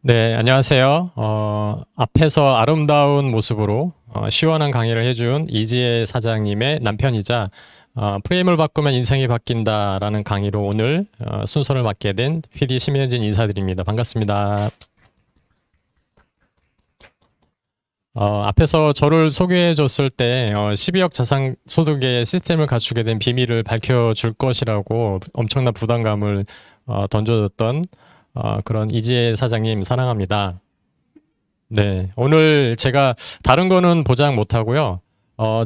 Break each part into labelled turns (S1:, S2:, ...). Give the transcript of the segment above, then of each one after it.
S1: 네, 안녕하세요. 앞에서 아름다운 모습으로 시원한 강의를 해준 이지혜 사장님의 남편이자 프레임을 바꾸면 인생이 바뀐다라는 강의로 오늘 순서를 맡게 된 PD 심현진 인사드립니다. 반갑습니다. 앞에서 저를 소개해 줬을 때 12억 자산 소득의 시스템을 갖추게 된 비밀을 밝혀줄 것이라고 엄청난 부담감을 던져줬던 그런 이지혜 사장님 사랑합니다. 네, 오늘 제가 다른 거는 보장 못 하고요.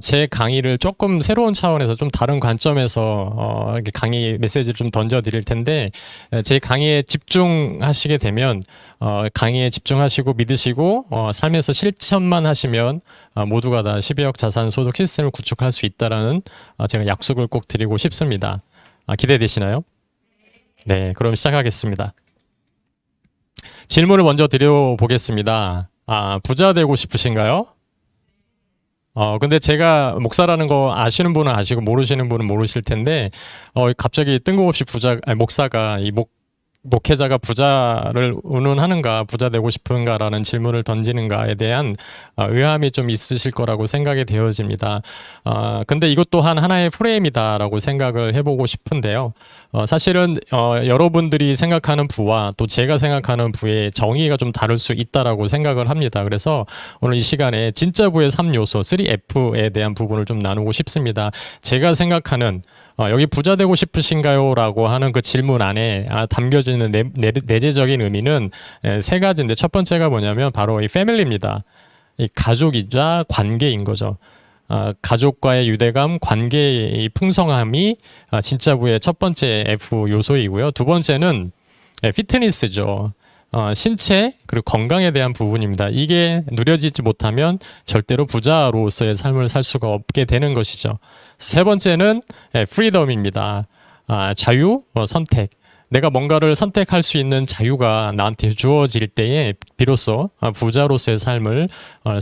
S1: 제 강의를 조금 새로운 차원에서 좀 다른 관점에서 이렇게 강의 메시지를 좀 던져 드릴 텐데, 제 강의에 집중하시게 되면, 강의에 집중하시고 믿으시고, 삶에서 실천만 하시면, 모두가 다 12억 자산 소득 시스템을 구축할 수 있다라는, 제가 약속을 꼭 드리고 싶습니다. 기대되시나요? 네, 그럼 시작하겠습니다. 질문을 먼저 드려보겠습니다. 부자 되고 싶으신가요? 근데 제가 목사라는 거 아시는 분은 아시고 모르시는 분은 모르실 텐데, 갑자기 뜬금없이 목사가 목회자가 부자를 운운하는가, 부자 되고 싶은가라는 질문을 던지는가에 대한 의아함이 좀 있으실 거라고 생각이 되어집니다. 근데 이것 또한 하나의 프레임이다라고 생각을 해보고 싶은데요. 사실은 여러분들이 생각하는 부와 또 제가 생각하는 부의 정의가 좀 다를 수 있다라고 생각을 합니다. 그래서 오늘 이 시간에 진짜 부의 3요소, 3F에 대한 부분을 좀 나누고 싶습니다. 제가 생각하는 여기 부자 되고 싶으신가요? 라고 하는 그 질문 안에 담겨져 있는 내재적인 의미는 세 가지인데, 첫 번째가 뭐냐면 바로 이 패밀리입니다. 이 가족이자 관계인 거죠. 가족과의 유대감, 관계의 풍성함이 진짜 부의 첫 번째 F 요소이고요. 두 번째는 피트니스죠. 신체 그리고 건강에 대한 부분입니다. 이게 누려지지 못하면 절대로 부자로서의 삶을 살 수가 없게 되는 것이죠. 세 번째는 프리덤입니다. 자유, 선택. 내가 뭔가를 선택할 수 있는 자유가 나한테 주어질 때에 비로소 부자로서의 삶을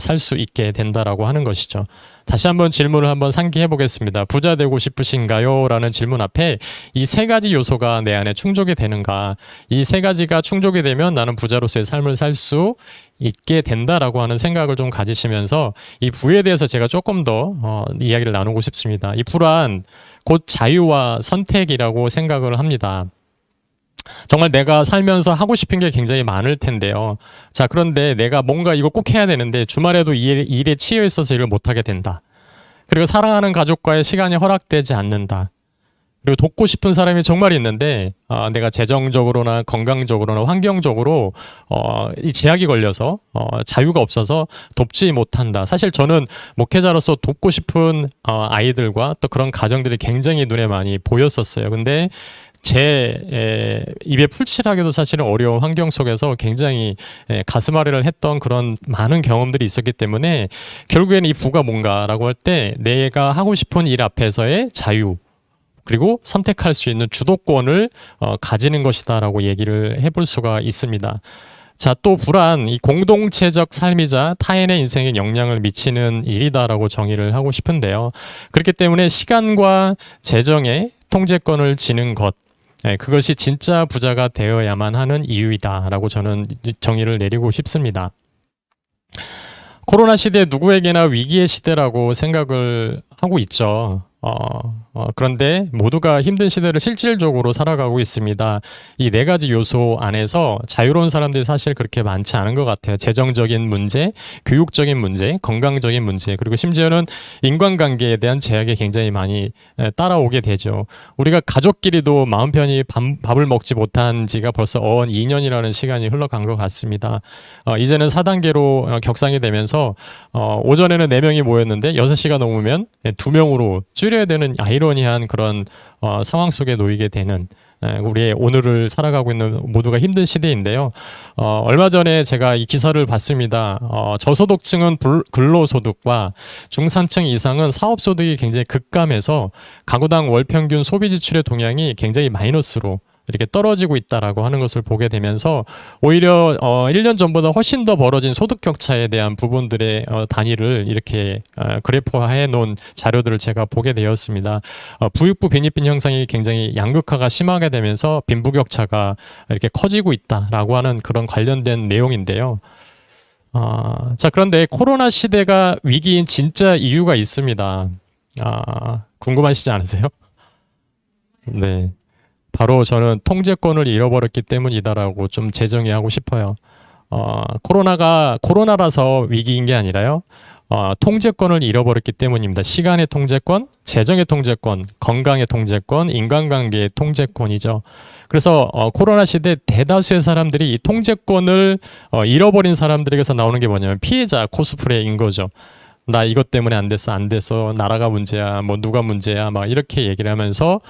S1: 살 수 있게 된다라고 하는 것이죠. 다시 한번 질문을 한번 상기해 보겠습니다. 부자 되고 싶으신가요? 라는 질문 앞에 이 세 가지 요소가 내 안에 충족이 되는가? 이 세 가지가 충족이 되면 나는 부자로서의 삶을 살 수 있게 된다라고 하는 생각을 좀 가지시면서 이 부에 대해서 제가 조금 더 이야기를 나누고 싶습니다. 이 부란 곧 자유와 선택이라고 생각을 합니다. 정말 내가 살면서 하고 싶은 게 굉장히 많을 텐데요. 자, 그런데 내가 뭔가 이거 꼭 해야 되는데 주말에도 일에 치여 있어서 일을 못 하게 된다. 그리고 사랑하는 가족과의 시간이 허락되지 않는다. 그리고 돕고 싶은 사람이 정말 있는데 내가 재정적으로나 건강적으로나 환경적으로 이 제약이 걸려서 자유가 없어서 돕지 못한다. 사실 저는 목회자로서 돕고 싶은 아이들과 또 그런 가정들이 굉장히 눈에 많이 보였었어요. 근데 제 입에 풀칠하기도 사실은 어려운 환경 속에서 굉장히 가슴앓이를 했던 그런 많은 경험들이 있었기 때문에 결국에는 이 부가 뭔가라고 할 때 내가 하고 싶은 일 앞에서의 자유 그리고 선택할 수 있는 주도권을 가지는 것이다라고 얘기를 해볼 수가 있습니다. 자, 또 부란 이 공동체적 삶이자 타인의 인생에 영향을 미치는 일이다라고 정의를 하고 싶은데요. 그렇기 때문에 시간과 재정의 통제권을 지는 것, 그것이 진짜 부자가 되어야만 하는 이유이다라고 저는 정의를 내리고 싶습니다. 코로나 시대 누구에게나 위기의 시대라고 생각을 하고 있죠. 그런데 모두가 힘든 시대를 실질적으로 살아가고 있습니다. 이 네 가지 요소 안에서 자유로운 사람들이 사실 그렇게 많지 않은 것 같아요. 재정적인 문제, 교육적인 문제, 건강적인 문제, 그리고 심지어는 인간관계에 대한 제약이 굉장히 많이 따라오게 되죠. 우리가 가족끼리도 마음 편히 밥을 먹지 못한 지가 벌써 2년이라는 시간이 흘러간 것 같습니다. 이제는 4단계로 격상이 되면서 오전에는 4명이 모였는데 6시가 넘으면 2명으로 줄여야 되는 아이러니한 그런 상황 속에 놓이게 되는 우리의 오늘을 살아가고 있는 모두가 힘든 시대인데요. 얼마 전에 제가 이 기사를 봤습니다. 저소득층은 근로소득과 중산층 이상은 사업소득이 굉장히 급감해서 가구당 월 평균 소비 지출의 동향이 굉장히 마이너스로 이렇게 떨어지고 있다라고 하는 것을 보게 되면서 오히려 1년 전보다 훨씬 더 벌어진 소득 격차에 대한 부분들의 단위를 이렇게 그래프화해 놓은 자료들을 제가 보게 되었습니다. 부익부 빈익빈 형상이 굉장히 양극화가 심하게 되면서 빈부격차가 이렇게 커지고 있다라고 하는 그런 관련된 내용인데요. 자, 그런데 코로나 시대가 위기인 진짜 이유가 있습니다. 궁금하시지 않으세요? 네. 바로 저는 통제권을 잃어버렸기 때문이다라고 좀 재정의하고 싶어요. 코로나라서 위기인 게 아니라요. 통제권을 잃어버렸기 때문입니다. 시간의 통제권, 재정의 통제권, 건강의 통제권, 인간관계의 통제권이죠. 그래서 코로나 시대 대다수의 사람들이 이 통제권을 잃어버린 사람들에게서 나오는 게 뭐냐면 피해자 코스프레인 거죠. 나 이것 때문에 안 됐어. 나라가 문제야. 뭐 누가 문제야. 막 이렇게 얘기를 하면서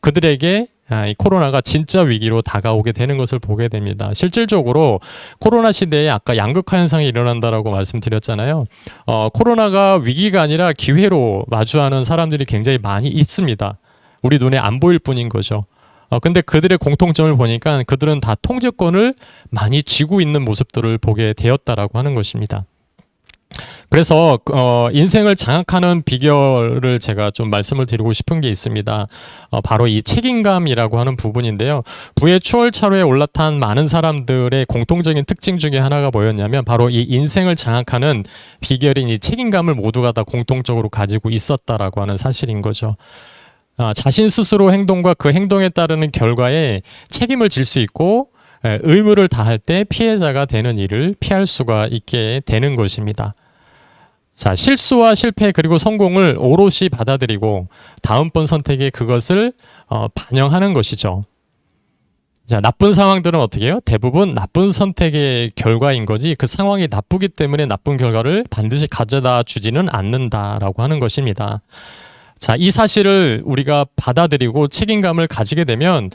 S1: 그들에게 이 코로나가 진짜 위기로 다가오게 되는 것을 보게 됩니다. 실질적으로 코로나 시대에 아까 양극화 현상이 일어난다라고 말씀드렸잖아요. 코로나가 위기가 아니라 기회로 마주하는 사람들이 굉장히 많이 있습니다. 우리 눈에 안 보일 뿐인 거죠. 근데 그들의 공통점을 보니까 그들은 다 통제권을 많이 쥐고 있는 모습들을 보게 되었다라고 하는 것입니다. 그래서 인생을 장악하는 비결을 제가 좀 말씀을 드리고 싶은 게 있습니다. 바로 이 책임감이라고 하는 부분인데요. 부의 추월차로에 올라탄 많은 사람들의 공통적인 특징 중에 하나가 뭐였냐면 바로 이 인생을 장악하는 비결인 이 책임감을 모두가 다 공통적으로 가지고 있었다라고 하는 사실인 거죠. 자신 스스로 행동과 그 행동에 따르는 결과에 책임을 질 수 있고 의무를 다할 때 피해자가 되는 일을 피할 수가 있게 되는 것입니다. 자, 실수와 실패 그리고 성공을 오롯이 받아들이고 다음번 선택에 그것을 반영하는 것이죠. 자, 나쁜 상황들은 어떻게 해요? 대부분 나쁜 선택의 결과인 거지 그 상황이 나쁘기 때문에 나쁜 결과를 반드시 가져다 주지는 않는다라고 하는 것입니다. 자, 이 사실을 우리가 받아들이고 책임감을 가지게 되면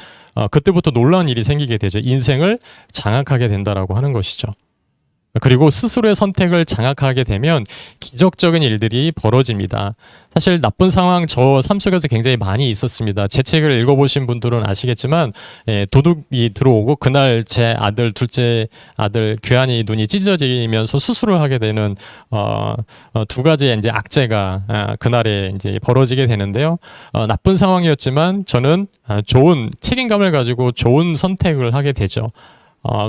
S1: 그때부터 놀라운 일이 생기게 되죠. 인생을 장악하게 된다라고 하는 것이죠. 그리고 스스로의 선택을 장악하게 되면 기적적인 일들이 벌어집니다. 사실 나쁜 상황 저 삶 속에서 굉장히 많이 있었습니다. 제 책을 읽어보신 분들은 아시겠지만 도둑이 들어오고 그날 제 아들 둘째 아들 규환이 눈이 찢어지면서 수술을 하게 되는 두 가지의 이제 악재가 그날에 이제 벌어지게 되는데요. 나쁜 상황이었지만 저는 좋은 책임감을 가지고 좋은 선택을 하게 되죠.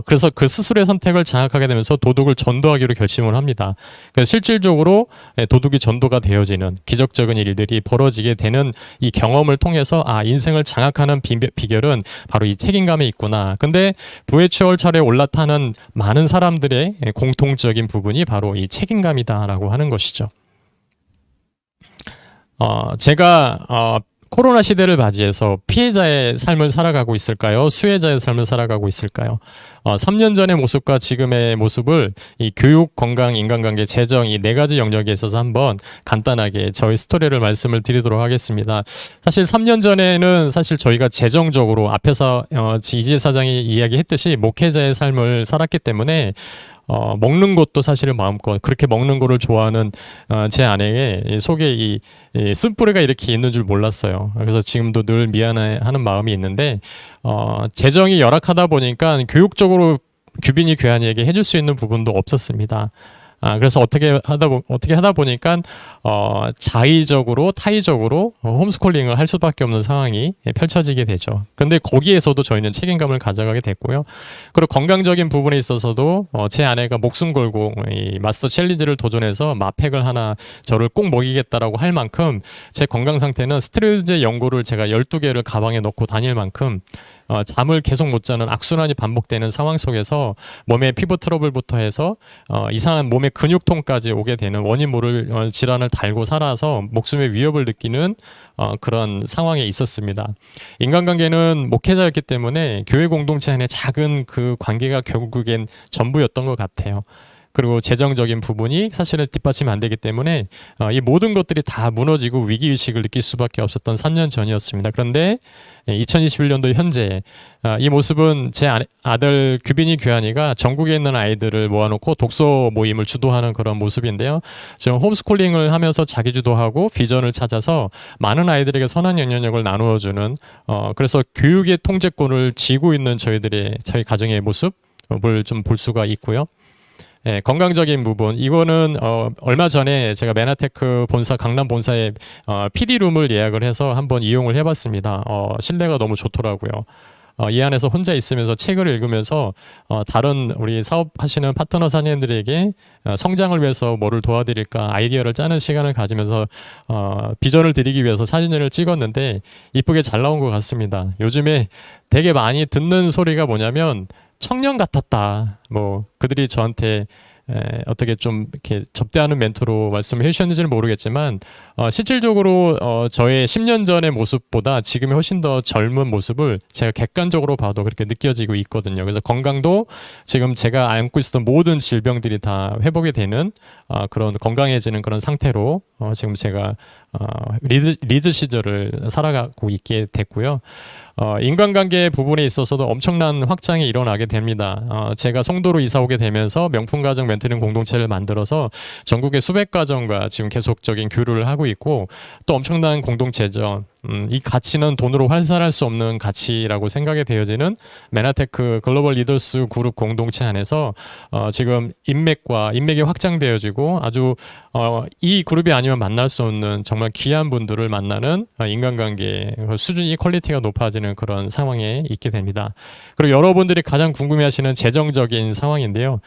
S1: 그래서 그 스스로의 선택을 장악하게 되면서 도둑을 전도하기로 결심을 합니다. 그래서 실질적으로 도둑이 전도가 되어지는 기적적인 일들이 벌어지게 되는 이 경험을 통해서 인생을 장악하는 비결은 바로 이 책임감에 있구나. 근데 부의 추월차례에 올라타는 많은 사람들의 공통적인 부분이 바로 이 책임감이다라고 하는 것이죠. 제가 코로나 시대를 맞이해서 피해자의 삶을 살아가고 있을까요? 수혜자의 삶을 살아가고 있을까요? 3년 전의 모습과 지금의 모습을 이 교육, 건강, 인간관계, 재정 이 네 가지 영역에 있어서 한번 간단하게 저희 스토리를 말씀을 드리도록 하겠습니다. 사실 3년 전에는 사실 저희가 재정적으로 앞에서 이지혜 사장이 이야기했듯이 목회자의 삶을 살았기 때문에 먹는 것도 사실은 마음껏 그렇게 먹는 거를 좋아하는 제 아내의 속에 이 쓴뿌리가 이렇게 있는 줄 몰랐어요. 그래서 지금도 늘 미안해하는 마음이 있는데 재정이 열악하다 보니까 교육적으로 규빈이 교환이에게 해줄 수 있는 부분도 없었습니다. 그래서 어떻게 하다 보니까 자의적으로 타의적으로 홈스쿨링을 할 수밖에 없는 상황이 펼쳐지게 되죠. 그런데 거기에서도 저희는 책임감을 가져가게 됐고요. 그리고 건강적인 부분에 있어서도 제 아내가 목숨 걸고 이 마스터 챌린지를 도전해서 마팩을 하나 저를 꼭 먹이겠다라고 할 만큼 제 건강 상태는 스테로이드 연고를 제가 12개를 가방에 넣고 다닐 만큼 잠을 계속 못 자는 악순환이 반복되는 상황 속에서 몸의 피부 트러블부터 해서 이상한 몸의 근육통까지 오게 되는 원인 모를 질환을 달고 살아서 목숨의 위협을 느끼는 그런 상황에 있었습니다. 인간관계는 목회자였기 때문에 교회 공동체 안에 작은 그 관계가 결국엔 전부였던 것 같아요. 그리고 재정적인 부분이 사실은 뒷받침이 안 되기 때문에 이 모든 것들이 다 무너지고 위기의식을 느낄 수밖에 없었던 3년 전이었습니다. 그런데 2021년도 현재 이 모습은 제 아들 규빈이 규한이가 전국에 있는 아이들을 모아놓고 독서 모임을 주도하는 그런 모습인데요. 지금 홈스쿨링을 하면서 자기주도하고 비전을 찾아서 많은 아이들에게 선한 영향력을 나누어주는 그래서 교육의 통제권을 쥐고 있는 저희 가정의 모습을 좀 볼 수가 있고요. 예, 건강적인 부분 이거는 얼마 전에 제가 메나테크 본사 강남 본사에 PD룸을 예약을 해서 한번 이용을 해봤습니다. 실내가 너무 좋더라고요. 이 안에서 혼자 있으면서 책을 읽으면서 다른 우리 사업하시는 파트너 사장님들에게 성장을 위해서 뭐를 도와드릴까 아이디어를 짜는 시간을 가지면서 비전을 드리기 위해서 사진을 찍었는데 이쁘게 잘 나온 것 같습니다. 요즘에 되게 많이 듣는 소리가 뭐냐면 청년 같았다. 뭐 그들이 저한테 어떻게 좀 이렇게 접대하는 멘트로 말씀을 해주셨는지는 모르겠지만 실질적으로 저의 10년 전의 모습보다 지금이 훨씬 더 젊은 모습을 제가 객관적으로 봐도 그렇게 느껴지고 있거든요. 그래서 건강도 지금 제가 앓고 있었던 모든 질병들이 다 회복이 되는 그런 건강해지는 그런 상태로 지금 제가 리즈 시절을 살아가고 있게 됐고요. 인간관계 부분에 있어서도 엄청난 확장이 일어나게 됩니다. 제가 송도로 이사 오게 되면서 명품가정 멘토링 공동체를 만들어서 전국의 수백 가정과 지금 계속적인 교류를 하고 있고 또 엄청난 공동체죠. 이 가치는 돈으로 환산할 수 없는 가치라고 생각이 되어지는 메나테크 글로벌 리더스 그룹 공동체 안에서 지금 인맥이 확장되어지고 아주 이 그룹이 아니면 만날 수 없는 정말 귀한 분들을 만나는 인간관계 수준이 퀄리티가 높아지는 그런 상황에 있게 됩니다. 그리고 여러분들이 가장 궁금해하시는 재정적인 상황인데요.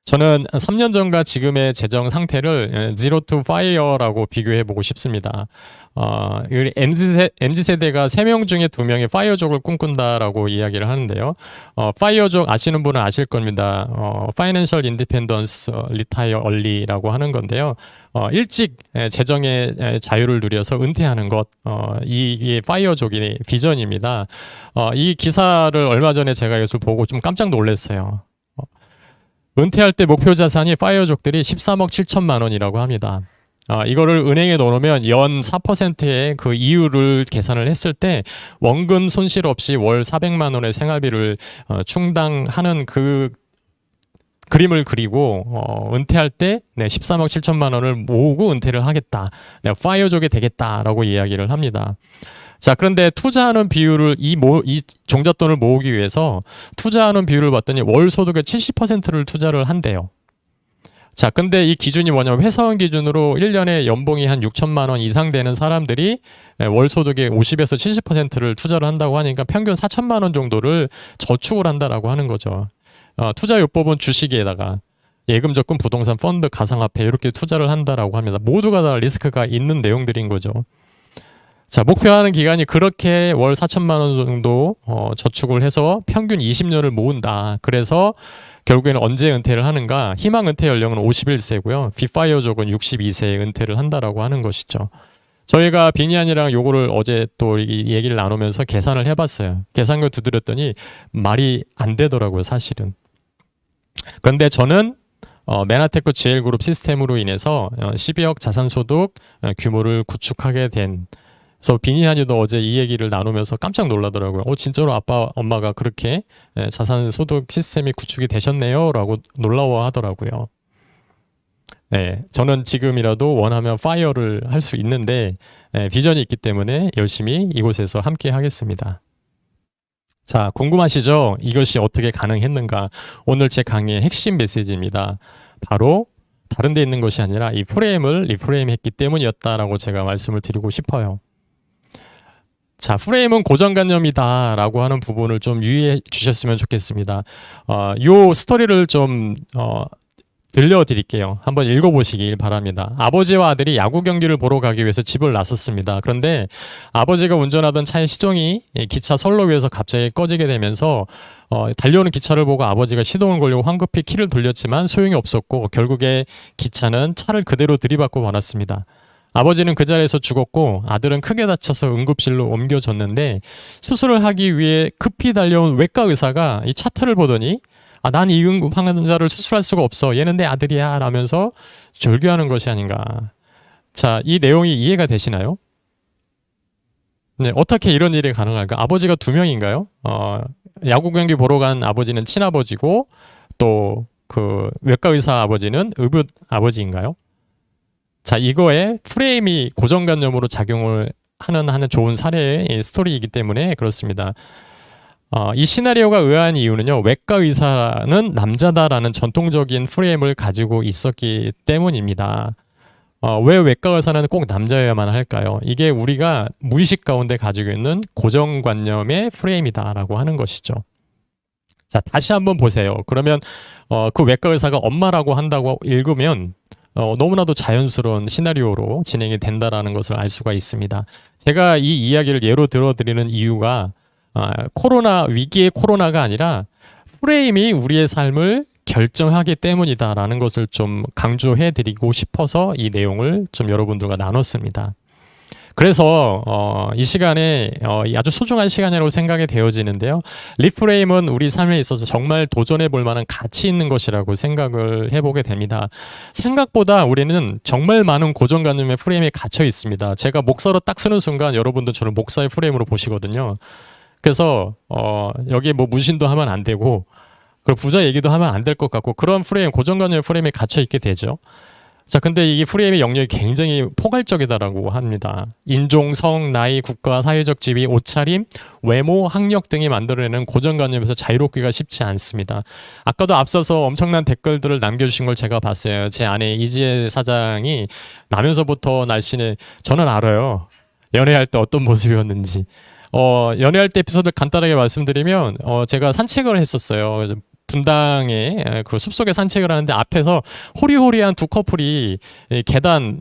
S1: 저는 3년 전과 지금의 재정 상태를 Zero to Fire라고 비교해 보고 싶습니다. MZ세대가 3명 중에 2명이 파이어족을 꿈꾼다라고 이야기를 하는데요. 파이어족 아시는 분은 아실 겁니다. Financial Independence Retire Early라고 하는 건데요. 일찍 재정의 자유를 누려서 은퇴하는 것, 이게 파이어족의 비전입니다. 이 기사를 얼마 전에 제가 이것을 보고 좀 깜짝 놀랐어요. 은퇴할 때 목표 자산이 파이어족들이 13억 7천만 원이라고 합니다. 이거를 은행에 넣어놓으면 연 4%의 그 이율을 계산을 했을 때 원금 손실 없이 월 400만 원의 생활비를 충당하는 그 그림을 그리고 은퇴할 때 13억 7천만 원을 모으고 은퇴를 하겠다. 내가 파이어족이 되겠다라고 이야기를 합니다. 자, 그런데 투자하는 비율을 이 종잣돈을 모으기 위해서 투자하는 비율을 봤더니 월 소득의 70%를 투자를 한대요. 자, 근데 이 기준이 뭐냐면 회사원 기준으로 1년에 연봉이 한 6천만 원 이상 되는 사람들이 월 소득의 50에서 70%를 투자를 한다고 하니까 평균 4천만 원 정도를 저축을 한다라고 하는 거죠. 투자 요법은 주식에다가 예금 적금 부동산 펀드 가상화폐 이렇게 투자를 한다라고 합니다. 모두가 다 리스크가 있는 내용들인 거죠. 자, 목표하는 기간이 그렇게 월 4천만 원 정도 저축을 해서 평균 20년을 모은다. 그래서 결국에는 언제 은퇴를 하는가? 희망 은퇴 연령은 51세고요. 비파이어족은 62세에 은퇴를 한다라고 하는 것이죠. 저희가 비니안이랑 요거를 어제 또 이 얘기를 나누면서 계산을 해봤어요. 계산을 두드렸더니 말이 안 되더라고요, 사실은. 그런데 저는 메나테크 GL그룹 시스템으로 인해서 12억 자산소득 규모를 구축하게 된 그래서 비니한이도 어제 이 얘기를 나누면서 깜짝 놀라더라고요. 진짜로 아빠, 엄마가 그렇게 자산 소득 시스템이 구축이 되셨네요. 라고 놀라워하더라고요. 네, 저는 지금이라도 원하면 파이어를 할 수 있는데 비전이 있기 때문에 열심히 이곳에서 함께 하겠습니다. 자, 궁금하시죠? 이것이 어떻게 가능했는가? 오늘 제 강의의 핵심 메시지입니다. 바로 다른 데 있는 것이 아니라 이 프레임을 리프레임했기 때문이었다라고 제가 말씀을 드리고 싶어요. 자, 프레임은 고정관념이다 라고 하는 부분을 좀 유의해 주셨으면 좋겠습니다. 요 스토리를 좀 들려드릴게요. 한번 읽어보시길 바랍니다. 아버지와 아들이 야구 경기를 보러 가기 위해서 집을 나섰습니다. 그런데 아버지가 운전하던 차의 시동이 기차 선로 위에서 갑자기 꺼지게 되면서 달려오는 기차를 보고 아버지가 시동을 걸려고 황급히 키를 돌렸지만 소용이 없었고 결국에 기차는 차를 그대로 들이받고 말았습니다. 아버지는 그 자리에서 죽었고 아들은 크게 다쳐서 응급실로 옮겨졌는데 수술을 하기 위해 급히 달려온 외과 의사가 이 차트를 보더니 아, 난 이 환자를 수술할 수가 없어. 얘는 내 아들이야. 라면서 절규하는 것이 아닌가. 자, 이 내용이 이해가 되시나요? 네, 어떻게 이런 일이 가능할까? 아버지가 두 명인가요? 야구 경기 보러 간 아버지는 친아버지고 또 그 외과 의사 아버지는 의붓 아버지인가요? 자, 이거에 프레임이 고정관념으로 작용을 하는 좋은 사례의 스토리이기 때문에 그렇습니다. 이 시나리오가 의아한 이유는요, 외과 의사는 남자다라는 전통적인 프레임을 가지고 있었기 때문입니다. 왜 외과 의사는 꼭 남자여야만 할까요? 이게 우리가 무의식 가운데 가지고 있는 고정관념의 프레임이다라고 하는 것이죠. 자, 다시 한번 보세요. 그러면 그 외과 의사가 엄마라고 한다고 읽으면 너무나도 자연스러운 시나리오로 진행이 된다라는 것을 알 수가 있습니다. 제가 이 이야기를 예로 들어드리는 이유가 코로나 위기의 코로나가 아니라 프레임이 우리의 삶을 결정하기 때문이다라는 것을 좀 강조해 드리고 싶어서 이 내용을 좀 여러분들과 나눴습니다. 그래서 이 시간에 아주 소중한 시간이라고 생각이 되어지는데요. 리프레임은 우리 삶에 있어서 정말 도전해 볼 만한 가치 있는 것이라고 생각을 해보게 됩니다. 생각보다 우리는 정말 많은 고정관념의 프레임에 갇혀 있습니다. 제가 목사로 딱 쓰는 순간 여러분도 저를 목사의 프레임으로 보시거든요. 그래서 여기 뭐 문신도 하면 안 되고 그리고 부자 얘기도 하면 안 될 것 같고 그런 프레임, 고정관념의 프레임에 갇혀 있게 되죠. 자, 근데 이 프레임의 영역이 굉장히 포괄적이다라고 합니다. 인종, 성, 나이, 국가, 사회적 지위, 옷차림, 외모, 학력 등이 만들어내는 고정관념에서 자유롭기가 쉽지 않습니다. 아까도 앞서서 엄청난 댓글들을 남겨주신 걸 제가 봤어요. 제 아내 이지혜 사장이 나면서부터 날씬해. 저는 알아요. 연애할 때 어떤 모습이었는지. 연애할 때 에피소드 간단하게 말씀드리면, 제가 산책을 했었어요. 분당에 그 숲속에 산책을 하는데 앞에서 호리호리한 두 커플이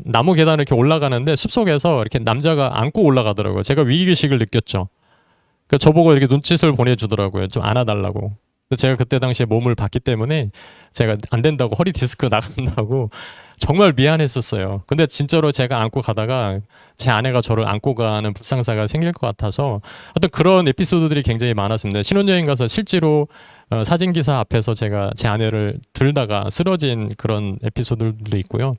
S1: 나무 계단을 이렇게 올라가는데 숲속에서 이렇게 남자가 안고 올라가더라고요. 제가 위기의식을 느꼈죠. 그 저보고 이렇게 눈짓을 보내주더라고요. 좀 안아달라고. 제가 그때 당시에 몸을 봤기 때문에 제가 안 된다고 허리 디스크 나간다고 정말 미안했었어요. 근데 진짜로 제가 안고 가다가 제 아내가 저를 안고 가는 불상사가 생길 것 같아서 어떤 그런 에피소드들이 굉장히 많았습니다. 신혼여행 가서 실제로 사진기사 앞에서 제가 제 아내를 들다가 쓰러진 그런 에피소드들도 있고요.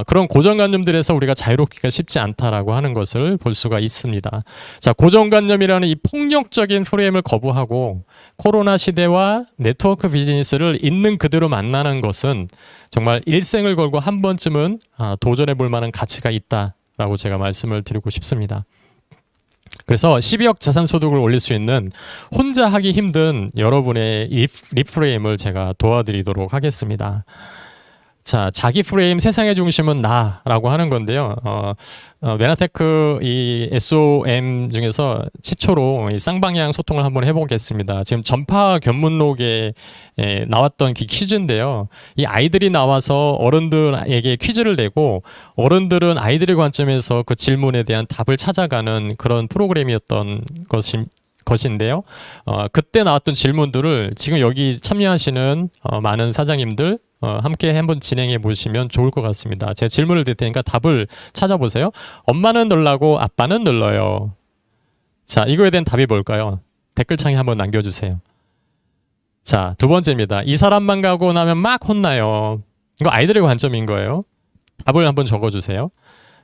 S1: 그런 고정관념들에서 우리가 자유롭기가 쉽지 않다라고 하는 것을 볼 수가 있습니다. 자, 고정관념이라는 이 폭력적인 프레임을 거부하고 코로나 시대와 네트워크 비즈니스를 있는 그대로 만나는 것은 정말 일생을 걸고 한 번쯤은 도전해 볼 만한 가치가 있다라고 제가 말씀을 드리고 싶습니다. 그래서 12억 자산 소득을 올릴 수 있는 혼자 하기 힘든 여러분의 리프레임을 제가 도와드리도록 하겠습니다. 자, 자기 프레임 세상의 중심은 나라고 하는 건데요. 메나테크 이 SOM 중에서 최초로 이 쌍방향 소통을 한번 해보겠습니다. 지금 전파 견문록에 나왔던 퀴즈인데요. 이 아이들이 나와서 어른들에게 퀴즈를 내고 어른들은 아이들의 관점에서 그 질문에 대한 답을 찾아가는 그런 프로그램이었던 것인데요. 그때 나왔던 질문들을 지금 여기 참여하시는 많은 사장님들 함께 한번 진행해 보시면 좋을 것 같습니다. 제가 질문을 드릴 테니까 답을 찾아보세요. 엄마는 놀라고 아빠는 눌러요. 자, 이거에 대한 답이 뭘까요? 댓글창에 한번 남겨주세요. 자, 두 번째입니다. 이 사람만 가고 나면 막 혼나요. 이거 아이들의 관점인 거예요. 답을 한번 적어주세요.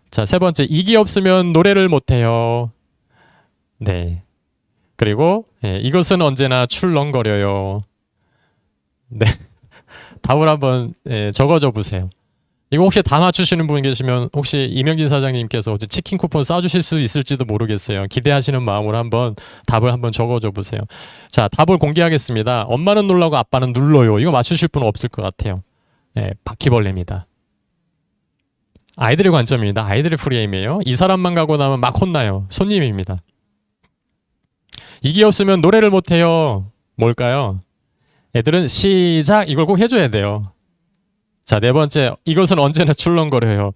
S1: 자, 세 번째. 이기 없으면 노래를 못해요. 네. 그리고 이것은 언제나 출렁거려요. 네. 답을 한번 적어줘 보세요. 이거 혹시 다 맞추시는 분 계시면 혹시 이명진 사장님께서 치킨 쿠폰 쏴주실 수 있을지도 모르겠어요. 기대하시는 마음으로 한번 답을 한번 적어줘 보세요. 자, 답을 공개하겠습니다. 엄마는 놀라고 아빠는 눌러요. 이거 맞추실 분 없을 것 같아요. 바퀴벌레입니다. 아이들의 관점입니다. 아이들의 프레임이에요. 이 사람만 가고 나면 막 혼나요. 손님입니다. 이게 없으면 노래를 못해요. 뭘까요? 애들은 시작 이걸 꼭 해줘야 돼요. 자, 네 번째. 이것은 언제나 출렁거려요.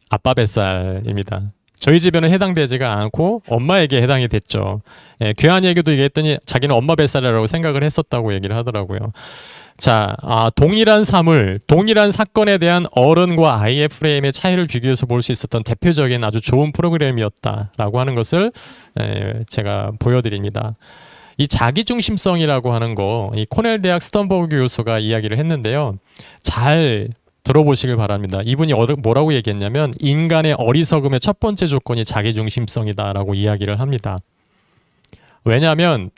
S1: 아빠 뱃살입니다. 저희 집에는 해당되지가 않고 엄마에게 해당이 됐죠. 귀한 얘기도 얘기했더니 자기는 엄마 뱃살이라고 생각을 했었다고 얘기를 하더라고요. 자, 동일한 사건에 대한 어른과 아이의 프레임의 차이를 비교해서 볼 수 있었던 대표적인 아주 좋은 프로그램이었다라고 하는 것을 제가 보여드립니다. 이 자기중심성이라고 하는 거, 이 코넬 대학 스턴버그 교수가 이야기를 했는데요. 잘 들어보시길 바랍니다. 이분이 뭐라고 얘기했냐면 인간의 어리석음의 첫 번째 조건이 자기중심성이다라고 이야기를 합니다. 왜냐하면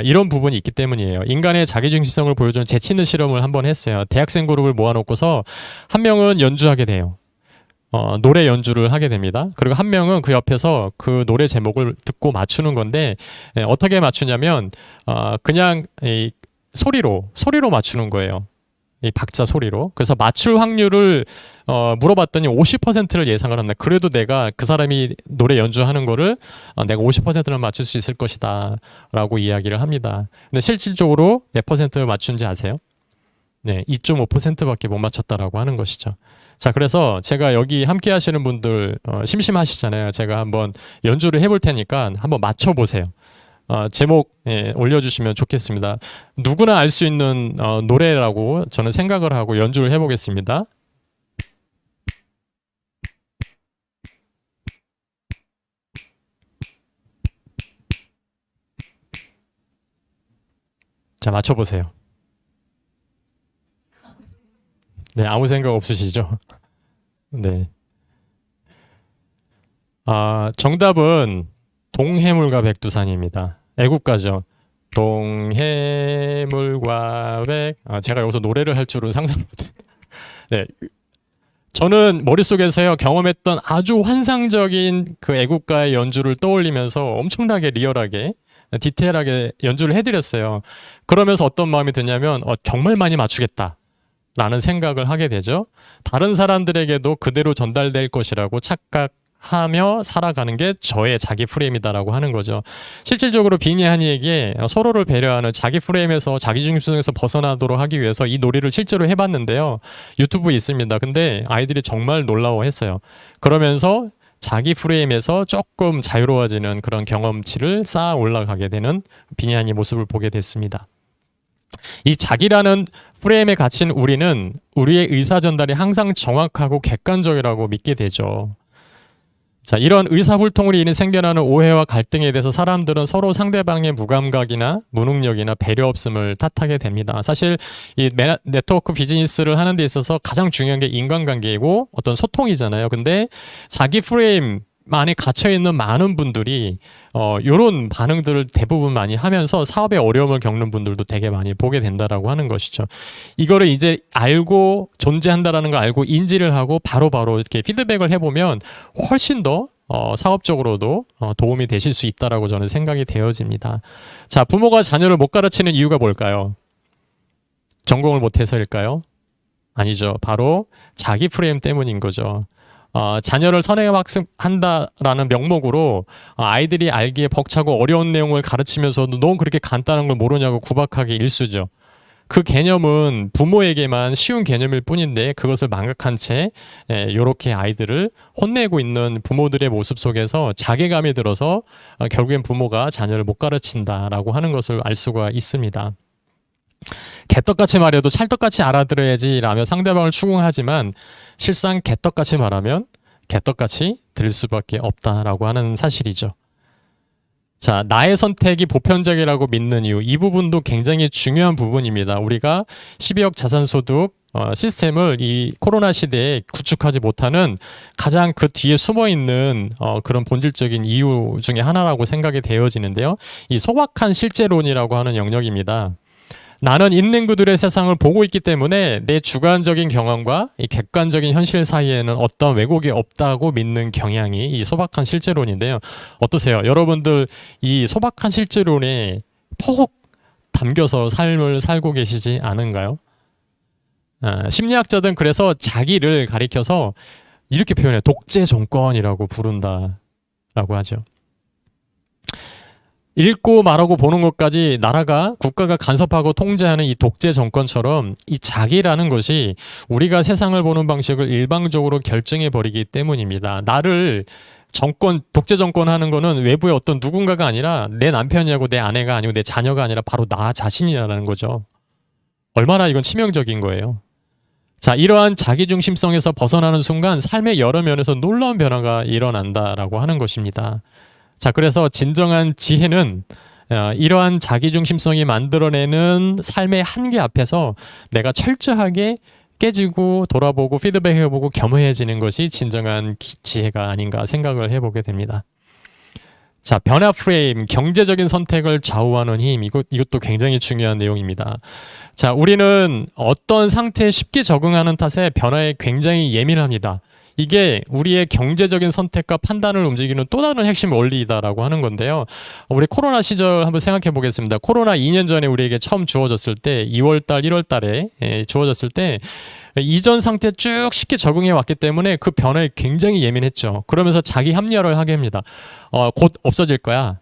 S1: 이런 부분이 있기 때문이에요. 인간의 자기중심성을 보여주는 재치 있는 실험을 한번 했어요. 대학생 그룹을 모아놓고서 한 명은 연주하게 돼요. 노래 연주를 하게 됩니다. 그리고 한 명은 그 옆에서 그 노래 제목을 듣고 맞추는 건데 어떻게 맞추냐면 그냥 이 소리로 맞추는 거예요. 이 박자 소리로. 그래서 맞출 확률을 물어봤더니 50%를 예상을 합니다. 그래도 내가 그 사람이 노래 연주하는 거를 내가 50%는 맞출 수 있을 것이다 라고 이야기를 합니다. 근데 실질적으로 몇 퍼센트 맞춘지 아세요? 네, 2.5%밖에 못 맞췄다라고 하는 것이죠. 자, 그래서 제가 여기 함께 하시는 분들 심심하시잖아요. 제가 한번 연주를 해볼 테니까 한번 맞춰보세요. 제목 올려주시면 좋겠습니다. 누구나 알 수 있는 노래라고 저는 생각을 하고 연주를 해보겠습니다. 자, 맞춰보세요. 네, 아무 생각 없으시죠? 네. 정답은 동해물과 백두산입니다. 애국가죠. 동해물과 제가 여기서 노래를 할 줄은 상상 못해요. 네. 저는 머릿속에서요, 경험했던 아주 환상적인 그 애국가의 연주를 떠올리면서 엄청나게 리얼하게, 디테일하게 연주를 해드렸어요. 그러면서 어떤 마음이 드냐면, 정말 많이 맞추겠다. 라는 생각을 하게 되죠. 다른 사람들에게도 그대로 전달될 것이라고 착각하며 살아가는 게 저의 자기 프레임이다라고 하는 거죠. 실질적으로 빈이 한이에게 서로를 배려하는 자기 프레임에서 자기중심성에서 벗어나도록 하기 위해서 이 놀이를 실제로 해봤는데요. 유튜브에 있습니다. 근데 아이들이 정말 놀라워했어요. 그러면서 자기 프레임에서 조금 자유로워지는 그런 경험치를 쌓아 올라가게 되는 빈이 한이 모습을 보게 됐습니다. 이 자기라는 프레임에 갇힌 우리는 우리의 의사 전달이 항상 정확하고 객관적이라고 믿게 되죠. 자, 이런 의사불통으로 인해 생겨나는 오해와 갈등에 대해서 사람들은 서로 상대방의 무감각이나 무능력이나 배려 없음을 탓하게 됩니다. 사실 이 네트워크 비즈니스를 하는 데 있어서 가장 중요한 게 인간관계이고 어떤 소통이잖아요. 근데 자기 프레임 안에 갇혀있는 많은 분들이 이런 반응들을 대부분 많이 하면서 사업에 어려움을 겪는 분들도 되게 많이 보게 된다라고 하는 것이죠. 이거를 이제 알고 존재한다라는 걸 알고 인지를 하고 바로바로 이렇게 피드백을 해보면 훨씬 더 사업적으로도 도움이 되실 수 있다라고 저는 생각이 되어집니다. 자, 부모가 자녀를 못 가르치는 이유가 뭘까요? 전공을 못해서일까요? 아니죠. 바로 자기 프레임 때문인 거죠. 자녀를 선행학습한다라는 명목으로 아이들이 알기에 벅차고 어려운 내용을 가르치면서도 너무 그렇게 간단한 걸 모르냐고 구박하기 일쑤죠. 그 개념은 부모에게만 쉬운 개념일 뿐인데 그것을 망각한 채 이렇게 아이들을 혼내고 있는 부모들의 모습 속에서 자괴감이 들어서 결국엔 부모가 자녀를 못 가르친다라고 하는 것을 알 수가 있습니다. 개떡같이 말해도 찰떡같이 알아들어야지 라며 상대방을 추궁하지만 실상 개떡같이 말하면 개떡같이 들릴 수밖에 없다라고 하는 사실이죠. 자, 나의 선택이 보편적이라고 믿는 이유, 이 부분도 굉장히 중요한 부분입니다. 우리가 12억 자산소득 시스템을 이 코로나 시대에 구축하지 못하는 가장 그 뒤에 숨어있는 그런 본질적인 이유 중에 하나라고 생각이 되어지는데요. 이 소박한 실제론이라고 하는 영역입니다. 나는 있는 그들의 세상을 보고 있기 때문에 내 주관적인 경험과 이 객관적인 현실 사이에는 어떤 왜곡이 없다고 믿는 경향이 이 소박한 실제론인데요. 어떠세요? 여러분들 이 소박한 실제론에 퍽 담겨서 삶을 살고 계시지 않은가요? 심리학자들은 그래서 자기를 가리켜서 이렇게 표현해요. 독재 정권이라고 부른다라고 하죠. 읽고 말하고 보는 것까지 나라가 국가가 간섭하고 통제하는 이 독재 정권처럼 이 자기라는 것이 우리가 세상을 보는 방식을 일방적으로 결정해 버리기 때문입니다. 나를 독재 정권 하는 거는 외부의 어떤 누군가가 아니라 내 남편이고 내 아내가 아니고 내 자녀가 아니라 바로 나 자신이라는 거죠. 얼마나 이건 치명적인 거예요. 자, 이러한 자기중심성에서 벗어나는 순간 삶의 여러 면에서 놀라운 변화가 일어난다라고 하는 것입니다. 자, 그래서 진정한 지혜는 이러한 자기중심성이 만들어내는 삶의 한계 앞에서 내가 철저하게 깨지고 돌아보고 피드백해보고 겸허해지는 것이 진정한 지혜가 아닌가 생각을 해보게 됩니다. 자, 변화 프레임, 경제적인 선택을 좌우하는 힘, 이것도 굉장히 중요한 내용입니다. 자, 우리는 어떤 상태에 쉽게 적응하는 탓에 변화에 굉장히 예민합니다. 이게 우리의 경제적인 선택과 판단을 움직이는 또 다른 핵심 원리이다라고 하는 건데요. 우리 코로나 시절 한번 생각해 보겠습니다. 코로나 2년 전에 우리에게 처음 주어졌을 때 2월달, 1월달에 주어졌을 때 이전 상태에 쭉 쉽게 적응해 왔기 때문에 그 변화에 굉장히 예민했죠. 그러면서 자기 합리화를 하게 합니다. 곧 없어질 거야.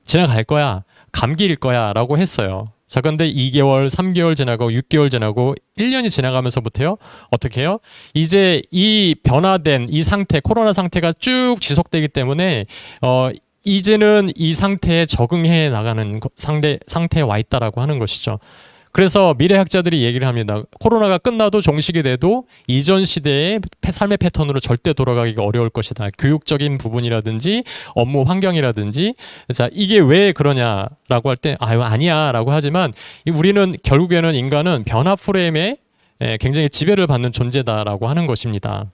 S1: 지나갈 거야. 감기일 거야. 라고 했어요. 자, 근데 2개월, 3개월 지나고 6개월 지나고 1년이 지나가면서부터요. 어떻게 해요? 이제 이 변화된 이 상태, 코로나 상태가 쭉 지속되기 때문에 이제는 이 상태에 적응해 나가는 상태에 와 있다라고 하는 것이죠. 그래서 미래학자들이 얘기를 합니다. 코로나가 끝나도 종식이 돼도 이전 시대의 삶의 패턴으로 절대 돌아가기가 어려울 것이다. 교육적인 부분이라든지 업무 환경이라든지. 자, 이게 왜 그러냐라고 할 때 아니야 라고 하지만 우리는 결국에는 인간은 변화 프레임에 굉장히 지배를 받는 존재다라고 하는 것입니다.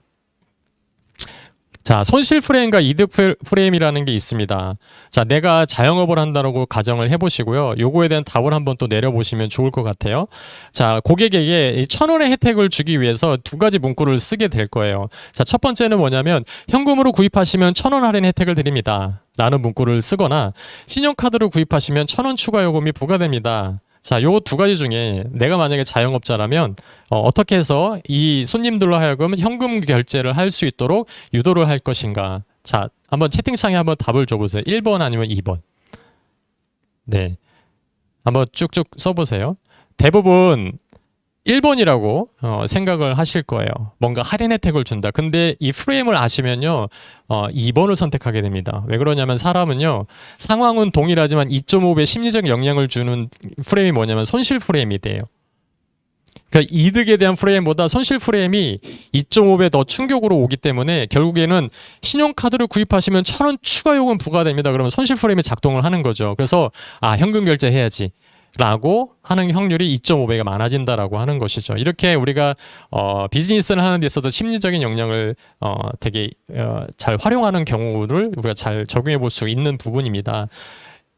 S1: 자, 손실 프레임과 이득 프레임이라는 게 있습니다. 자, 내가 자영업을 한다고 가정을 해보시고요. 요거에 대한 답을 한번 또 내려보시면 좋을 것 같아요. 자, 고객에게 1,000원의 혜택을 주기 위해서 두 가지 문구를 쓰게 될 거예요. 자, 첫 번째는 뭐냐면 현금으로 구입하시면 1,000원 할인 혜택을 드립니다. 라는 문구를 쓰거나 신용카드로 구입하시면 1,000원 추가 요금이 부과됩니다. 자, 요 두 가지 중에 내가 만약에 자영업자라면 어떻게 해서 이 손님들로 하여금 현금 결제를 할 수 있도록 유도를 할 것인가? 자, 한번 채팅창에 한번 답을 줘보세요. 1번 아니면 2번. 네, 한번 쭉쭉 써보세요. 대부분 1번이라고 생각을 하실 거예요. 뭔가 할인 혜택을 준다. 근데 이 프레임을 아시면요. 2번을 선택하게 됩니다. 왜 그러냐면 사람은요. 상황은 동일하지만 2.5배 심리적 영향을 주는 프레임이 뭐냐면 손실 프레임이 돼요. 그러니까 이득에 대한 프레임보다 손실 프레임이 2.5배 더 충격으로 오기 때문에 결국에는 신용카드를 구입하시면 1,000원 추가 요금 부과됩니다. 그러면 손실 프레임이 작동을 하는 거죠. 그래서 현금 결제해야지. 라고 하는 확률이 2.5배가 많아진다라고 하는 것이죠. 이렇게 우리가 비즈니스를 하는 데 있어서 심리적인 영향을 되게 잘 활용하는 경우를 우리가 잘 적용해 볼 수 있는 부분입니다.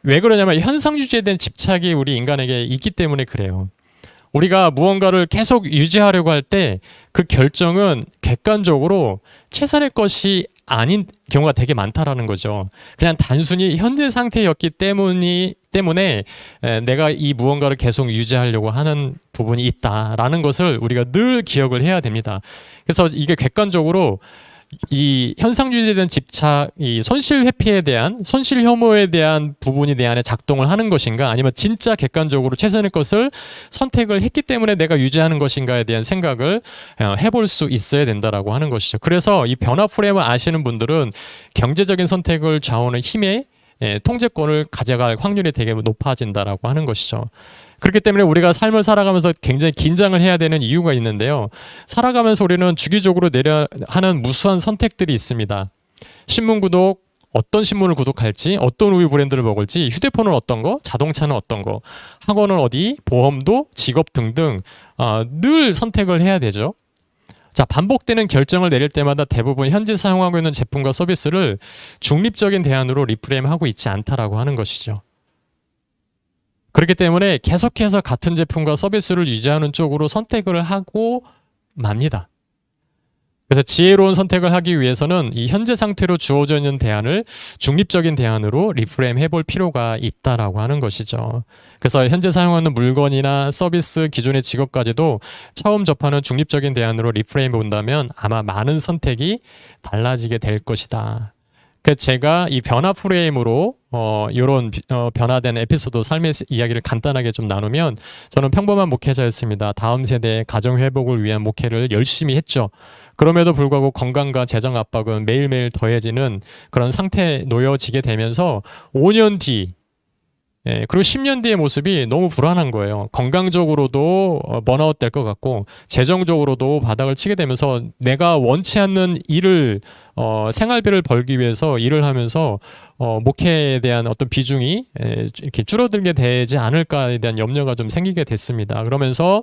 S1: 왜 그러냐면 현상 유지에 대한 집착이 우리 인간에게 있기 때문에 그래요. 우리가 무언가를 계속 유지하려고 할 때 그 결정은 객관적으로 최선의 것이 아닌 경우가 되게 많다라는 거죠. 그냥 단순히 현재 상태였기 때문에 내가 이 무언가를 계속 유지하려고 하는 부분이 있다라는 것을 우리가 늘 기억을 해야 됩니다. 그래서 이게 객관적으로 이 현상주의에 대한 집착, 이 손실 회피에 대한 손실 혐오에 대한 부분이 내 안에 작동을 하는 것인가, 아니면 진짜 객관적으로 최선의 것을 선택을 했기 때문에 내가 유지하는 것인가에 대한 생각을 해볼 수 있어야 된다라고 하는 것이죠. 그래서 이 변화 프레임을 아시는 분들은 경제적인 선택을 좌우하는 힘의 통제권을 가져갈 확률이 되게 높아진다라고 하는 것이죠. 그렇기 때문에 우리가 삶을 살아가면서 굉장히 긴장을 해야 되는 이유가 있는데요. 살아가면서 우리는 주기적으로 하는 무수한 선택들이 있습니다. 신문 구독, 어떤 신문을 구독할지, 어떤 우유 브랜드를 먹을지, 휴대폰은 어떤 거, 자동차는 어떤 거, 학원은 어디, 보험도, 직업 등등 늘 선택을 해야 되죠. 자, 반복되는 결정을 내릴 때마다 대부분 현재 사용하고 있는 제품과 서비스를 중립적인 대안으로 리프레임하고 있지 않다라고 하는 것이죠. 그렇기 때문에 계속해서 같은 제품과 서비스를 유지하는 쪽으로 선택을 하고 맙니다. 그래서 지혜로운 선택을 하기 위해서는 이 현재 상태로 주어져 있는 대안을 중립적인 대안으로 리프레임 해볼 필요가 있다라고 하는 것이죠. 그래서 현재 사용하는 물건이나 서비스, 기존의 직업까지도 처음 접하는 중립적인 대안으로 리프레임 본다면 아마 많은 선택이 달라지게 될 것이다. 그 제가 이 변화 프레임으로 이런 변화된 에피소드 삶의 이야기를 간단하게 좀 나누면, 저는 평범한 목회자였습니다. 다음 세대의 가정 회복을 위한 목회를 열심히 했죠. 그럼에도 불구하고 건강과 재정 압박은 매일매일 더해지는 그런 상태에 놓여지게 되면서 5년 뒤 예, 그리고 10년 뒤의 모습이 너무 불안한 거예요. 건강적으로도 번아웃 될 것 같고, 재정적으로도 바닥을 치게 되면서 내가 원치 않는 일을, 생활비를 벌기 위해서 일을 하면서, 목회에 대한 어떤 비중이 이렇게 줄어들게 되지 않을까에 대한 염려가 좀 생기게 됐습니다. 그러면서,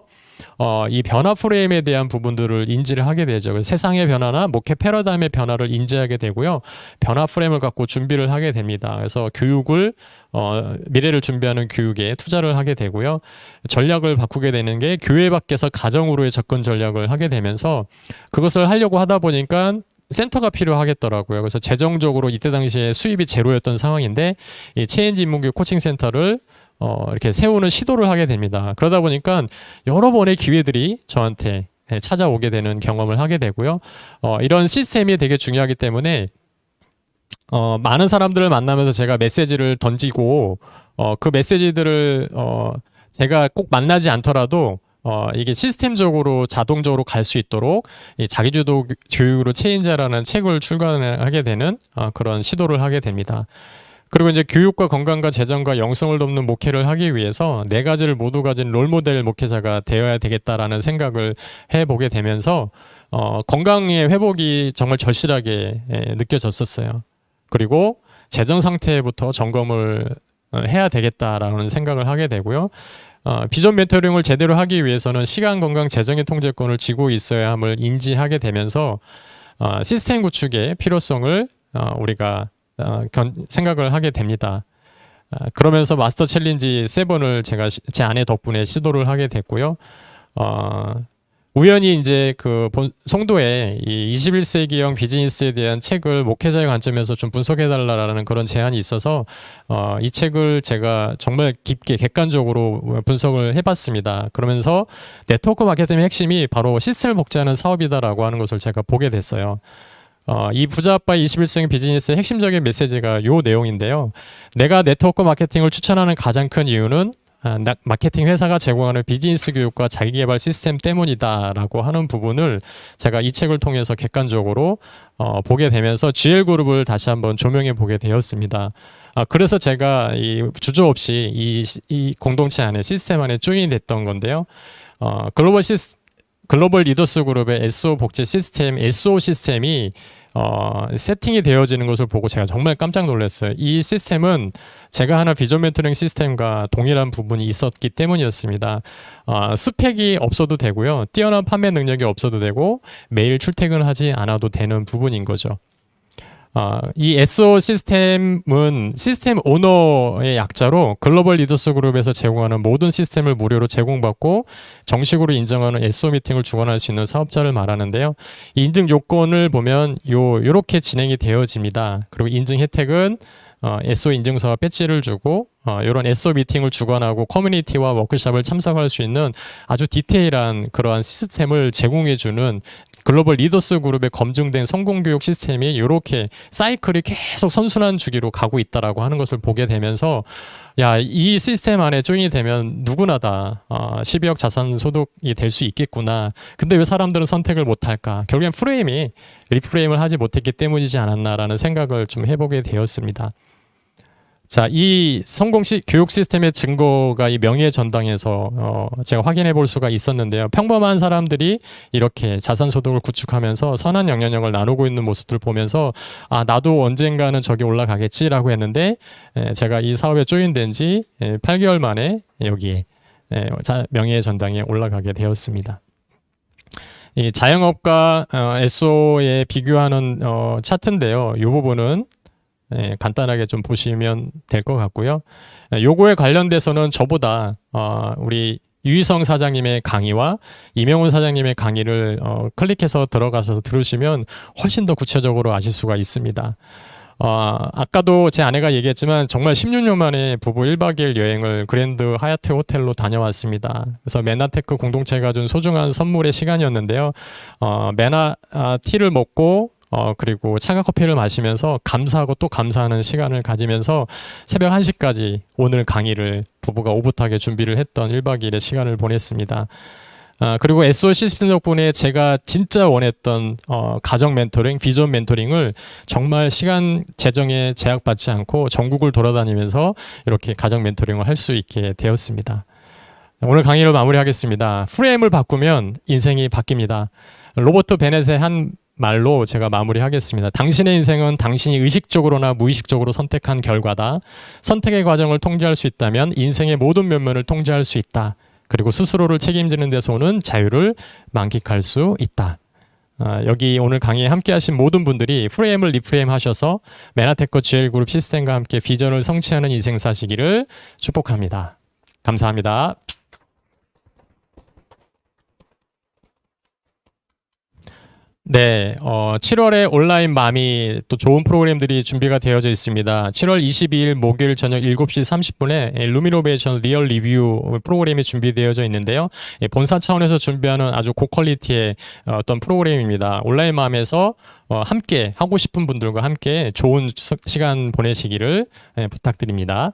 S1: 이 변화 프레임에 대한 부분들을 인지를 하게 되죠. 그래서 세상의 변화나 목회 패러다임의 변화를 인지하게 되고요. 변화 프레임을 갖고 준비를 하게 됩니다. 그래서 교육을 미래를 준비하는 교육에 투자를 하게 되고요. 전략을 바꾸게 되는 게 교회 밖에서 가정으로의 접근 전략을 하게 되면서 그것을 하려고 하다 보니까 센터가 필요하겠더라고요. 그래서 재정적으로 이때 당시에 수입이 제로였던 상황인데 이 체인지 인문교육 코칭 센터를 이렇게 세우는 시도를 하게 됩니다. 그러다 보니까 여러 번의 기회들이 저한테 찾아오게 되는 경험을 하게 되고요. 이런 시스템이 되게 중요하기 때문에 많은 사람들을 만나면서 제가 메시지를 던지고 그 메시지들을 제가 꼭 만나지 않더라도 이게 시스템적으로 자동적으로 갈 수 있도록 이 자기주도 교육으로 체인자라는 책을 출간하게 되는 그런 시도를 하게 됩니다. 그리고 이제 교육과 건강과 재정과 영성을 돕는 목회를 하기 위해서 네 가지를 모두 가진 롤모델 목회자가 되어야 되겠다라는 생각을 해보게 되면서 건강의 회복이 정말 절실하게 느껴졌었어요. 그리고 재정 상태부터 점검을 해야 되겠다라는 생각을 하게 되고요. 비전 멘토링을 제대로 하기 위해서는 시간, 건강, 재정의 통제권을 쥐고 있어야 함을 인지하게 되면서 시스템 구축의 필요성을 우리가 생각을 하게 됩니다. 그러면서 마스터 챌린지 7을 제가 제 아내 덕분에 시도를 하게 됐고요. 우연히 이제 그 송도에 이 21세기형 비즈니스에 대한 책을 목회자의 관점에서 좀 분석해달라는 그런 제안이 있어서 이 책을 제가 정말 깊게 객관적으로 분석을 해봤습니다. 그러면서 네트워크 마케팅의 핵심이 바로 시스템을 복제하는 사업이다라고 하는 것을 제가 보게 됐어요. 이 부자 아빠 21세기 비즈니스의 핵심적인 메시지가 요 내용인데요. 내가 네트워크 마케팅을 추천하는 가장 큰 이유는 마케팅 회사가 제공하는 비즈니스 교육과 자기개발 시스템 때문이다라고 하는 부분을 제가 이 책을 통해서 객관적으로 보게 되면서 GL그룹을 다시 한번 조명해 보게 되었습니다. 그래서 제가 이 주저없이 이 공동체 안에 시스템 안에 조인이 됐던 건데요. 글로벌 리더스 그룹의 SO 복제 시스템, SO 시스템이 세팅이 되어지는 것을 보고 제가 정말 깜짝 놀랐어요. 이 시스템은 제가 하나 비전 멘토링 시스템과 동일한 부분이 있었기 때문이었습니다. 스펙이 없어도 되고요. 뛰어난 판매 능력이 없어도 되고 매일 출퇴근하지 않아도 되는 부분인 거죠. 이 SO 시스템은 시스템 오너의 약자로 글로벌 리더스 그룹에서 제공하는 모든 시스템을 무료로 제공받고 정식으로 인정하는 SO 미팅을 주관할 수 있는 사업자를 말하는데요. 이 인증 요건을 보면 요렇게 진행이 되어집니다. 그리고 인증 혜택은 SO 인증서와 배지를 주고 이런 SO 미팅을 주관하고 커뮤니티와 워크숍을 참석할 수 있는 아주 디테일한 그러한 시스템을 제공해주는 글로벌 리더스 그룹의 검증된 성공교육 시스템이 이렇게 사이클이 계속 선순환 주기로 가고 있다라고 하는 것을 보게 되면서 이 시스템 안에 조인이 되면 누구나 다 12억 자산 소득이 될 수 있겠구나. 근데 왜 사람들은 선택을 못할까? 결국엔 리프레임을 하지 못했기 때문이지 않았나라는 생각을 좀 해보게 되었습니다. 자, 이 교육 시스템의 증거가 이 명예의 전당에서 제가 확인해 볼 수가 있었는데요. 평범한 사람들이 이렇게 자산 소득을 구축하면서 선한 영향력을 나누고 있는 모습들을 보면서 나도 언젠가는 저기 올라가겠지라고 했는데 제가 이 사업에 조인된 지 8개월 만에 여기에 명예의 전당에 올라가게 되었습니다. 이 자영업과 SO에 비교하는 차트인데요. 이 부분은 간단하게 좀 보시면 될 것 같고요. 요거에 관련돼서는 저보다 우리 유희성 사장님의 강의와 이명훈 사장님의 강의를 클릭해서 들어가셔서 들으시면 훨씬 더 구체적으로 아실 수가 있습니다. 아까도 제 아내가 얘기했지만 정말 16년 만에 부부 1박 2일 여행을 그랜드 하얏트 호텔로 다녀왔습니다. 그래서 메나테크 공동체가 준 소중한 선물의 시간이었는데요. 메나티를 먹고 그리고 차가 커피를 마시면서 감사하고 또 감사하는 시간을 가지면서 새벽 1시까지 오늘 강의를 부부가 오붓하게 준비를 했던 1박 2일의 시간을 보냈습니다. 그리고 SO 시스템 덕분에 제가 진짜 원했던 가정 멘토링, 비전 멘토링을 정말 시간 재정에 제약받지 않고 전국을 돌아다니면서 이렇게 가정 멘토링을 할 수 있게 되었습니다. 오늘 강의를 마무리하겠습니다. 프레임을 바꾸면 인생이 바뀝니다. 로버트 베넷의 한 말로 제가 마무리하겠습니다. 당신의 인생은 당신이 의식적으로나 무의식적으로 선택한 결과다. 선택의 과정을 통제할 수 있다면 인생의 모든 면면을 통제할 수 있다. 그리고 스스로를 책임지는 데서 오는 자유를 만끽할 수 있다. 여기 오늘 강의에 함께 하신 모든 분들이 프레임을 리프레임 하셔서 메나테커 GL그룹 시스템과 함께 비전을 성취하는 인생 사시기를 축복합니다. 감사합니다. 네, 7월에 온라인 마미 또 좋은 프로그램들이 준비가 되어져 있습니다. 7월 22일 목요일 저녁 7시 30분에 루미노베이션 리얼 리뷰 프로그램이 준비되어져 있는데요. 본사 차원에서 준비하는 아주 고퀄리티의 어떤 프로그램입니다. 온라인 마미에서 함께 하고 싶은 분들과 함께 좋은 시간 보내시기를 부탁드립니다.